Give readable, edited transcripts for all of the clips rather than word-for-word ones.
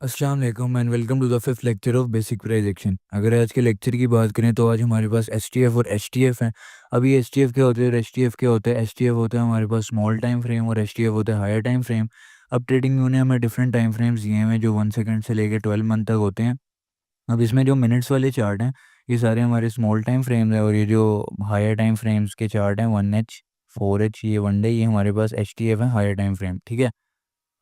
अस्सलाम वालेकुम and welcome to the fifth lecture of basic projection. अगर आज के लेक्चर की बात करें तो आज हमारे पास एसटीएफ और एचटीएफ हैं। अभी एसटीएफ क्या होते हैं और एचटीएफ क्या होता है? एसटीएफ होता है हमारे पास स्मॉल टाइम फ्रेम और एचटीएफ होता है हायर टाइम फ्रेम। अब ट्रेडिंग व्यू ने हमें डिफरेंट टाइम फ्रेम्स दिए हैं जो 1 सेकंड से लेकर 12 मंथ तक होते हैं। अब इसमें जो मिनट्स वाले चार्ट हैं ये सारे हमारे स्मॉल टाइम फ्रेम्स हैं और ये जो हायर टाइम फ्रेम्स के चार्ट हैं 1H 4H ये 1 डे ये हमारे पास एचटीएफ है हायर टाइम फ्रेम। ठीक है।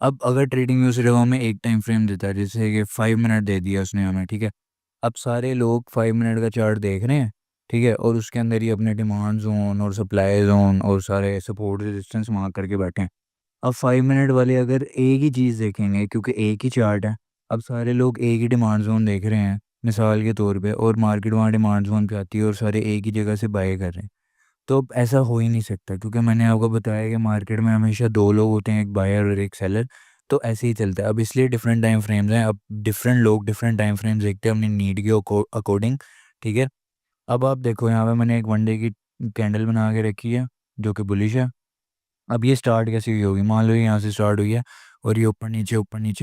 अब अगर ट्रेडिंग व्यू सिर्फ हमें एक टाइम फ्रेम देता है जैसे कि 5 मिनट दे दिया उसने हमें। ठीक है। अब सारे लोग 5 मिनट का चार्ट देख रहे हैं। ठीक है। और उसके अंदर ही अपने डिमांड जोन और सप्लाई जोन और सारे सपोर्ट रेजिस्टेंस मार्क करके बैठे हैं। अब 5 मिनट वाले अगर एक ही चीज़ देखेंगे क्योंकि एक ही चार्ट है। अब सारे लोग एक ही डिमांड जोन देख रहे हैं मिसाल के तौर पे और मार्केट वहाँ डिमांड जोन पे आती है और सारे एक ही जगह से बाय कर रहे हैं। तो अब ऐसा हो ही नहीं सकता क्योंकि मैंने आपको बताया कि मार्केट में हमेशा दो लोग होते हैं, एक बायर और एक सेलर। तो ऐसे ही चलता है। अब इसलिए डिफरेंट टाइम फ्रेम्स हैं। अब डिफरेंट लोग डिफरेंट टाइम फ्रेम्स देखते हैं अपनी नीड के अकॉर्डिंग। ठीक है। अब आप देखो यहाँ पे मैंने एक 1 डे की कैंडल बना के रखी है जो कि बुलिश है। अब ये स्टार्ट कैसे हुई होगी? मान लो ये यहाँ से स्टार्ट हुई है और ये ऊपर नीचे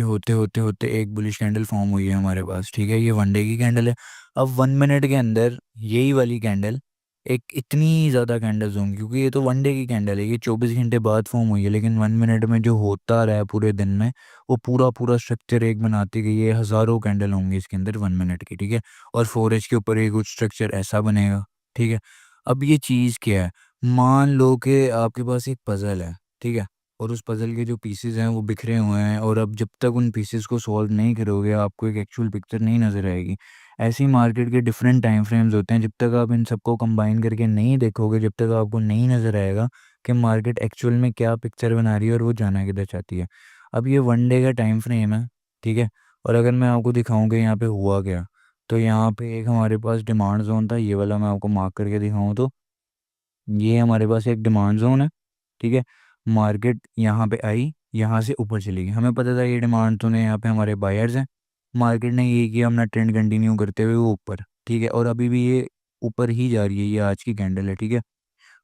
होते होते होते एक बुलिश कैंडल फॉर्म हुई है हमारे पास। ठीक है। ये 1 डे की कैंडल है। अब 1 मिनट के अंदर यही वाली कैंडल एक इतनी ज़्यादा कैंडल्स होंगी क्योंकि ये तो 1 डे की कैंडल है, ये 24 घंटे बाद फॉर्म हुई है। लेकिन 1 मिनट में जो होता रहा है पूरे दिन में वो पूरा पूरा स्ट्रक्चर एक बनाती गई है। हज़ारों कैंडल होंगी इसके अंदर 1 मिनट की। ठीक है। और 4H के ऊपर एक कुछ स्ट्रक्चर ऐसा बनेगा। ठीक है। अब ये चीज़ क्या है? मान लो कि आपके पास एक पज़ल है। ठीक है। और उस पज़ल के जो पीसेस हैं वो बिखरे हुए हैं और अब जब तक उन पीसेस को सॉल्व नहीं करोगे आपको एक एक्चुअल पिक्चर नहीं नज़र आएगी। ऐसे ही मार्केट के डिफरेंट टाइम फ्रेम्स होते हैं। जब तक आप इन सबको कंबाइन करके नहीं देखोगे जब तक आपको नहीं नज़र आएगा कि मार्केट एक्चुअल में क्या पिक्चर बना रही है और वो जाना किधर चाहती है। अब ये 1 डे का टाइम फ्रेम है। ठीक है। और अगर मैं आपको दिखाऊं कि यहाँ पे हुआ क्या, तो यहाँ पे एक हमारे पास डिमांड जोन था, ये वाला मैं आपको मार्क करके दिखाऊं तो ये हमारे पास एक डिमांड जोन है। ठीक है। मार्केट यहाँ पे आई, यहाँ से ऊपर चली गई। हमें पता था ये डिमांड जोन है, यहाँ पे हमारे बायर्स हैं। मार्केट ने ये किया अपना ट्रेंड कंटिन्यू करते हुए वो ऊपर। ठीक है। और अभी भी ये ऊपर ही जा रही है, ये आज की कैंडल है। ठीक है।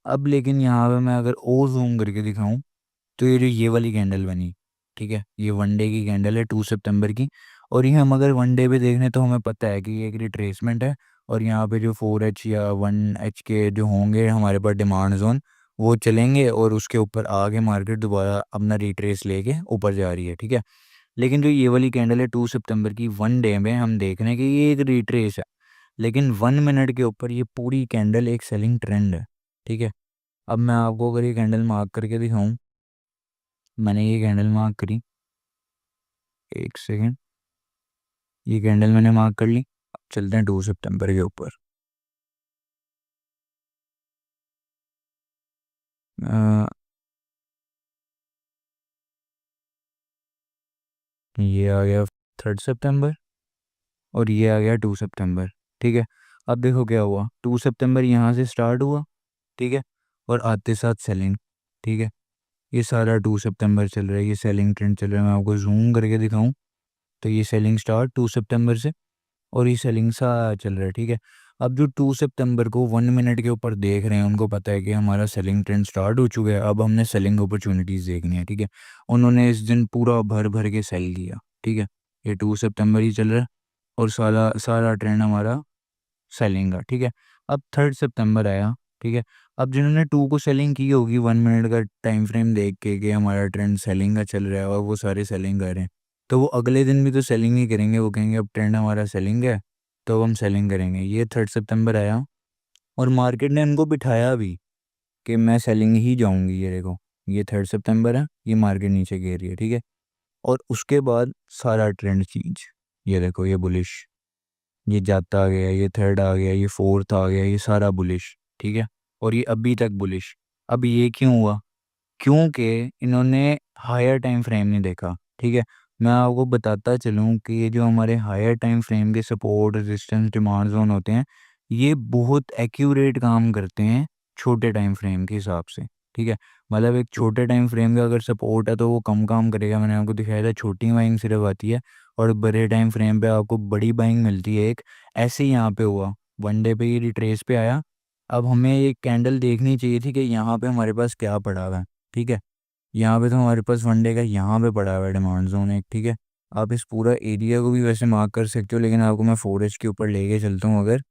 अब लेकिन यहाँ पे मैं अगर और जूम करके दिखाऊं तो ये जो ये वाली कैंडल बनी, ठीक है, ये 1 डे की कैंडल है 2 सितंबर की। और ये हम अगर 1 डे पे देख लें तो हमें पता है कि ये एक रिट्रेसमेंट है। और यहाँ पे जो 4H या 1H के जो होंगे हमारे पास डिमांड जोन वो चलेंगे और उसके ऊपर आगे मार्केट दोबारा अपना रिट्रेस लेके ऊपर जा रही है। ठीक है। लेकिन जो ये वाली कैंडल है 2 सितंबर की 1 डे में हम देख रहे हैं कि ये एक रिट्रेस है। लेकिन 1 मिनट के ऊपर ये पूरी कैंडल एक सेलिंग ट्रेंड है। ठीक है। अब मैं आपको अगर ये कैंडल मार्क करके दिखाऊं, मैंने ये कैंडल मार्क करी, एक सेकेंड, ये कैंडल मैंने मार्क कर ली। अब चलते हैं 2 सितंबर के ऊपर। अ, ये आ गया 3 सितंबर और ये आ गया 2 सितंबर। ठीक है। अब देखो क्या हुआ, 2 सितंबर यहाँ से स्टार्ट हुआ। ठीक है। और आते साथ सेलिंग। ठीक है। ये सारा 2 सितंबर चल रहा है, ये सेलिंग ट्रेंड चल रहा है। मैं आपको जूम करके दिखाऊं तो ये सेलिंग स्टार्ट 2 सितंबर से और ये सेलिंग सा चल रहा है। ठीक है। अब जो 2 सितंबर को 1 मिनट के ऊपर देख रहे हैं उनको पता है कि हमारा सेलिंग ट्रेंड स्टार्ट हो चुका है, अब हमने सेलिंग अपॉर्चुनिटीज़ देखनी है। ठीक है। उन्होंने इस दिन पूरा भर भर के सेल किया। ठीक है। ये 2 सितंबर ही चल रहा है और सारा सारा ट्रेंड हमारा सेलिंग का। ठीक है। अब 3 सितंबर आया। ठीक है। अब जिन्होंने 2 को सेलिंग की होगी 1 मिनट का टाइम फ्रेम देख के कि हमारा ट्रेंड सेलिंग का चल रहा है और वो सारे सेलिंग कर रहे हैं, तो वो अगले दिन भी तो सेलिंग ही करेंगे। वो कहेंगे अब ट्रेंड हमारा सेलिंग है तो अब हम सेलिंग करेंगे। ये 3 सितंबर आया और मार्केट ने उनको बिठाया भी कि मैं सेलिंग ही जाऊंगी। ये देखो, ये 3 सितंबर है, ये मार्केट नीचे गिर रही है। ठीक है। और उसके बाद सारा ट्रेंड चेंज। ये देखो, ये बुलिश, ये जाता आ गया, ये थर्ड आ गया, ये फोर्थ आ गया, ये सारा बुलिश। ठीक है। और ये अभी तक बुलिश। अब ये क्यों हुआ? क्योंकि इन्होंने हायर टाइम फ्रेम नहीं देखा। ठीक है। मैं आपको बताता चलूँ कि ये जो हमारे हायर टाइम फ्रेम के सपोर्ट रेजिस्टेंस डिमांड जोन होते हैं ये बहुत एक्यूरेट काम करते हैं छोटे टाइम फ्रेम के हिसाब से। ठीक है। मतलब एक छोटे टाइम फ्रेम का अगर सपोर्ट है तो वो कम काम करेगा। मैंने आपको दिखाया था छोटी बाइंग सिर्फ आती है और बड़े टाइम फ्रेम पे आपको बड़ी बाइंग मिलती है एक। ऐसे ही यहाँ पे हुआ, 1 डे पे ये रिट्रेस पे आया। अब हमें एक कैंडल देखनी चाहिए थी कि यहाँ पे हमारे पास क्या पड़ा हुआ है। ठीक है। यहाँ पे तो हमारे पास 1 डे का यहाँ पे पड़ा हुआ है डिमांड जोन एक। ठीक है। आप इस पूरा एरिया को भी वैसे मार्क कर सकते हो, लेकिन आपको मैं 4H के ऊपर लेके चलता हूँ अगर,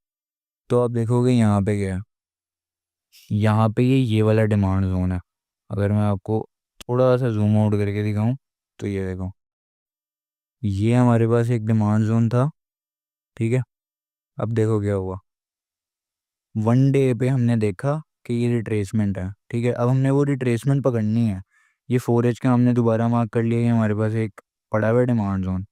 तो आप देखोगे यहाँ पे क्या है, यहाँ पे ये वाला डिमांड जोन है। अगर मैं आपको थोड़ा सा जूम आउट करके दिखाऊं तो ये देखो, ये हमारे पास एक डिमांड जोन था, ठीक है। अब देखो क्या हुआ, वन डे पे हमने देखा कि ये रिट्रेसमेंट है, ठीक है। अब हमने वो रिट्रेसमेंट पकड़नी है। ये 4H का हमने दोबारा मार्क कर लिया, ये हमारे पास एक पड़ा हुआ डिमांड जोन।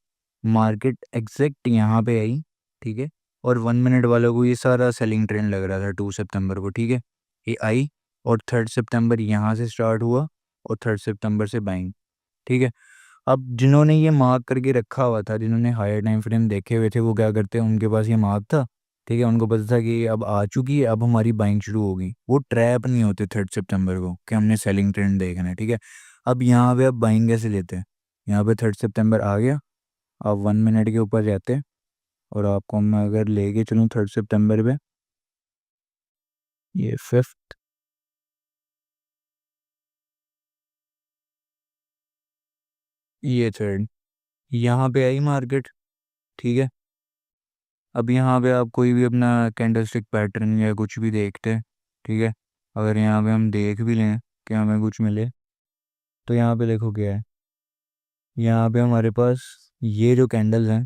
मार्केट एग्जैक्ट यहाँ पे आई, ठीक है। और 1 मिनट वालों को ये सारा सेलिंग ट्रेंड लग रहा था 2 सितंबर को, ठीक है। ये आई और 3 सितंबर यहाँ से स्टार्ट हुआ और 3 सितंबर से बाइंग, ठीक है। अब जिन्होंने ये मार्क करके रखा हुआ था, जिन्होंने हायर टाइम फ्रेम देखे हुए थे, वो क्या करते हैं, उनके पास ये मार्क था, ठीक है। उनको पता था कि अब आ चुकी है, अब हमारी बाइंग शुरू होगी। वो ट्रैप नहीं होते 3 सितंबर को कि हमने सेलिंग ट्रेंड देखना है, ठीक है। अब यहाँ पे अब बाइंग कैसे लेते हैं, यहाँ पे 3 सितंबर आ गया, आप 1 मिनट के ऊपर जाते हैं और आपको मैं अगर लेके चलूँ 3 सितंबर पे, ये 5th, ये 3rd, यहाँ पे आई मार्केट, ठीक है। अब यहाँ पे आप कोई भी अपना कैंडलस्टिक पैटर्न या कुछ भी देखते हैं, ठीक है। अगर यहाँ पे हम देख भी लें कि हमें कुछ मिले, तो यहाँ पे देखो क्या है, यहाँ पे हमारे पास ये जो कैंडल्स हैं,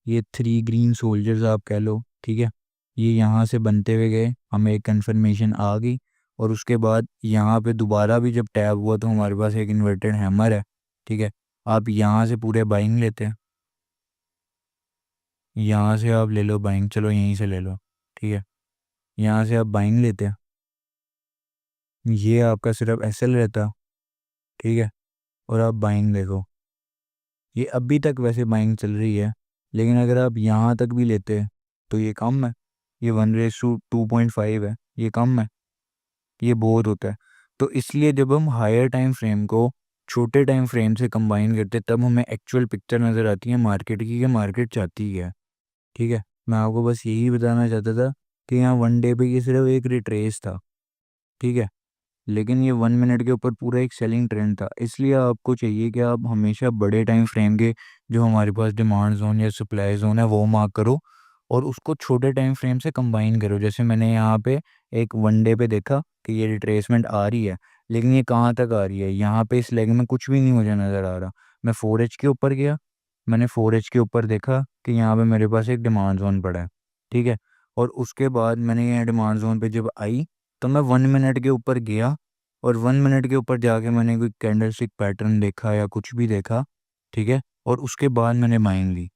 ये 3 ग्रीन सोल्जर्स आप कह लो, ठीक है। ये यहाँ से बनते हुए गए, हमें एक कन्फर्मेशन आ गई, और उसके बाद यहाँ पे दोबारा भी जब टैप हुआ तो हमारे पास एक इन्वर्टेड हैमर है, ठीक है। आप यहाँ से पूरे बाइंग लेते हैं, यहाँ से आप ले लो बाइंग, चलो यहीं से ले लो, ठीक है। यहाँ से आप बाइंग लेते हैं, ये आपका सिर्फ एसएल रहता, ठीक है। और आप बाइंग देखो, ये अभी तक वैसे बाइंग चल रही है, लेकिन अगर आप यहाँ तक भी लेते हैं तो ये कम है, ये 1:2.5 है, ये कम है, ये बहुत होता है। तो इसलिए जब हम हायर टाइम फ्रेम को छोटे टाइम फ्रेम से कंबाइन करते हैं, तब हमें एक्चुअल पिक्चर नज़र आती है मार्केट की, कि मार्केट चाहती है, ठीक है। मैं आपको बस यही बताना चाहता था कि यहाँ वन डे पे ये सिर्फ एक रिट्रेस था, ठीक है। लेकिन ये 1 मिनट के ऊपर पूरा एक सेलिंग ट्रेंड था। इसलिए आपको चाहिए कि आप हमेशा बड़े टाइम फ्रेम के जो हमारे पास डिमांड जोन या सप्लाई जोन है वो मार्क करो, और उसको छोटे टाइम फ्रेम से कंबाइन करो। जैसे मैंने यहाँ पे एक वन डे पे देखा कि ये रिट्रेसमेंट आ रही है, लेकिन ये कहाँ तक आ रही है, यहाँ पे इस लेग में कुछ भी नहीं मुझे नज़र आ रहा। मैं 4H के ऊपर गया, मैंने 4H के ऊपर देखा कि यहाँ पे मेरे पास एक डिमांड जोन पड़ा है, ठीक है। और उसके बाद मैंने ये डिमांड जोन पे जब आई, तो मैं 1 मिनट के ऊपर गया, और 1 मिनट के ऊपर जाके मैंने कोई कैंडलस्टिक पैटर्न देखा या कुछ भी देखा, ठीक है। और उसके बाद मैंने बाइंग ली।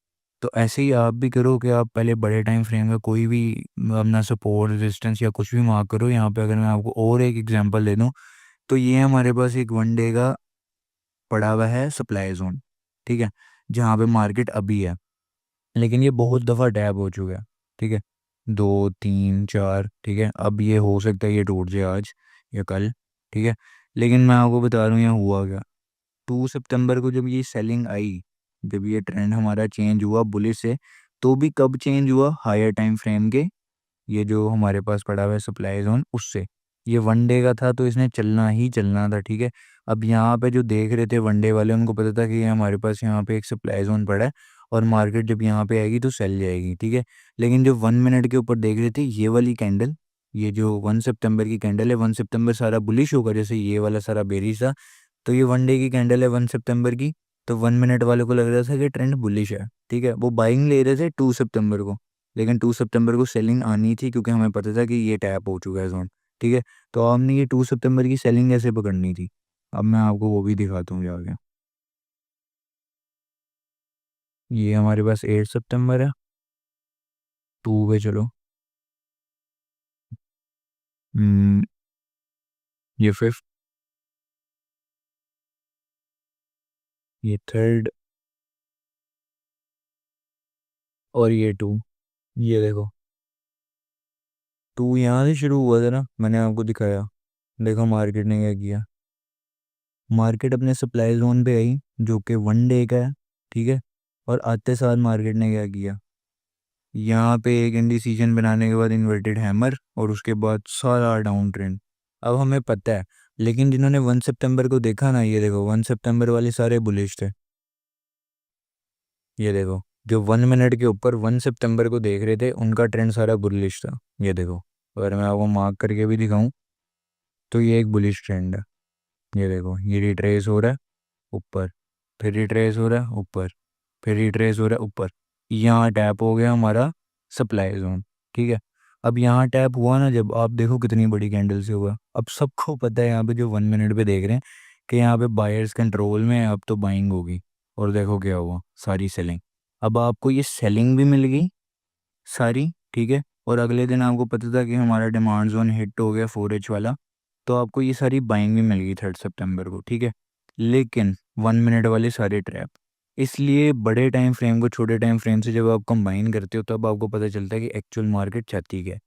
तो ऐसे ही आप भी करो कि आप पहले बड़े टाइम फ्रेम का कोई भी अपना सपोर्ट रेजिस्टेंस या कुछ भी मार्क करो। यहाँ पे अगर मैं आपको और एक एग्जांपल दे दूँ, तो ये हमारे पास एक वन डे का पड़ा हुआ है सप्लाई जोन, ठीक है, जहाँ पे मार्केट अभी है, लेकिन ये बहुत दफ़ा टैप हो चुका है, ठीक है, 2 3 4, ठीक है। अब ये हो सकता है ये टूट जाए आज या कल, ठीक है। लेकिन मैं आपको बता रहा हूँ यहाँ हुआ क्या, 2 सितंबर को जब ये सेलिंग आई, जब ये ट्रेंड हमारा चेंज हुआ बुलिश से, तो भी कब चेंज हुआ, हायर टाइम फ्रेम के ये जो हमारे पास पड़ा हुआ है सप्लाई जोन उससे। ये वन डे का था तो इसने चलना ही चलना था, ठीक है। अब यहाँ पे जो देख रहे थे वन डे वाले, उनको पता था कि ये हमारे पास यहाँ पे एक सप्लाई जोन पड़ा है, और मार्केट जब यहाँ पे आएगी तो सेल जाएगी, ठीक है। लेकिन जो 1 मिनट के ऊपर देख रहे थे ये वाली कैंडल, ये जो 1 सितंबर की कैंडल है, 1 सितंबर सारा बुलिश होगा जैसे ये वाला सारा बेरिश था, तो ये वन डे की कैंडल है 1 सितंबर की। तो 1 मिनट वालों को लग रहा था कि ट्रेंड बुलिश है, ठीक है, वो बाइंग ले रहे थे 2 सितंबर को। लेकिन 2 सितंबर को सेलिंग आनी थी, क्योंकि हमें पता था कि ये टैप हो चुका है जोन, ठीक है। तो हमने ये 2 सितंबर की सेलिंग कैसे पकड़नी थी, अब मैं आपको वो भी दिखाता हूँ जाके। ये हमारे पास 8 सितंबर है, टू पे चलो। हम्म, ये 5th, ये 3rd, और ये 2, ये देखो 2 यहाँ से शुरू हुआ था ना, मैंने आपको दिखाया। देखो मार्केट ने क्या किया, मार्केट अपने सप्लाई जोन पे आई जो कि वन डे का है, ठीक है। और आते साथ मार्केट ने क्या किया, यहाँ पे एक इंडिसीजन बनाने के बाद इन्वर्टेड हैमर, और उसके बाद सारा डाउन ट्रेंड। अब हमें पता है, लेकिन जिन्होंने 1 सितंबर को देखा ना, ये देखो 1 सितंबर वाले सारे बुलिश थे, ये देखो, जो 1 मिनट के ऊपर 1 सितंबर को देख रहे थे उनका ट्रेंड सारा बुलिश था। ये देखो, अगर मैं आपको मार्क करके भी दिखाऊं तो ये एक बुलिश ट्रेंड है। ये देखो, ये रिट्रेस हो रहा है ऊपर, फिर रिट्रेस हो रहा है ऊपर, फिर रिट्रेस हो रहा है ऊपर। यहाँ टैप हो गया हमारा सप्लाई जोन। ठीक है, अब यहाँ टैप हुआ ना, जब आप देखो कितनी बड़ी कैंडल से हुआ। अब सबको पता है यहाँ पे जो 1 मिनट पे देख रहे हैं कि यहाँ पे बायर्स कंट्रोल में है, अब तो बाइंग होगी। और देखो क्या हुआ, सारी सेलिंग। अब आपको ये सेलिंग भी मिल गई सारी। ठीक है, और अगले दिन आपको पता था कि हमारा डिमांड जोन हिट हो गया 4H वाला, तो आपको ये सारी बाइंग भी मिल गई 3 सितंबर को। ठीक है, लेकिन 1 मिनट वाले सारे ट्रैप। इसलिए बड़े टाइम फ्रेम को छोटे टाइम फ्रेम से जब आप कंबाइन करते हो तब आपको पता चलता है कि एक्चुअल मार्केट चाहती क्या है।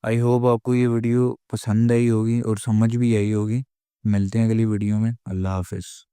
आई होप आपको ये वीडियो पसंद आई होगी और समझ भी आई होगी। मिलते हैं अगली वीडियो में। अल्लाह हाफिज़।